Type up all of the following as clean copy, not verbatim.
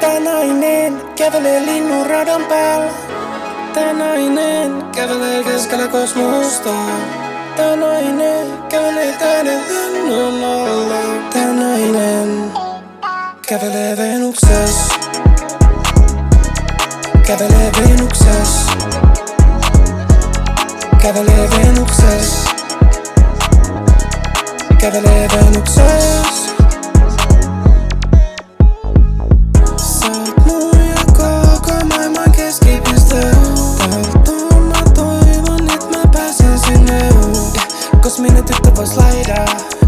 Tää nainen kävelee linnunradan päällä. Tää nainen kävelee keskellä kosmosta. Tää nainen kävelee täyden lennon alla. Tää nainen kävelee Venukses. Kävelee Venukses. Kävelee Venukses. Kävelee Venukses. Sä oot mun ja koko maailman keskipiste. Täältä mä toivon, et mä pääsen sinne. Kosminen tyttö vois laidaa,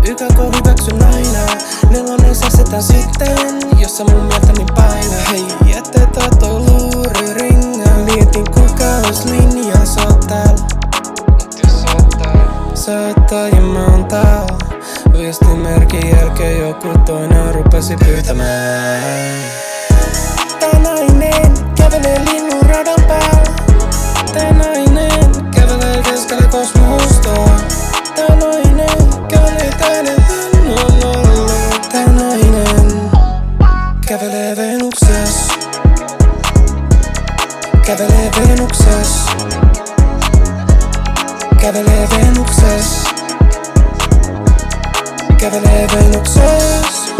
YKK hyväksyn aina. Nelonen säsetän sitten, jos sä mun mieltäni paina. Hei, jätetään toi luuri ringa. Mietin kuka ois linja, sä oot täällä. Sä oot täällä ja mä oon täällä. Viestimerkin jälkeen joku toinen rupesi pyytämään. Tää nainen kävelee linnunradan päällä. Tää nainen kävelee keskellä kosmosta. Tää nainen kävelee täyden lennon alla. Tää nainen kävelee Venukses. Kävelee Venukses. Kävelee Venukses. Kävelee Venukses.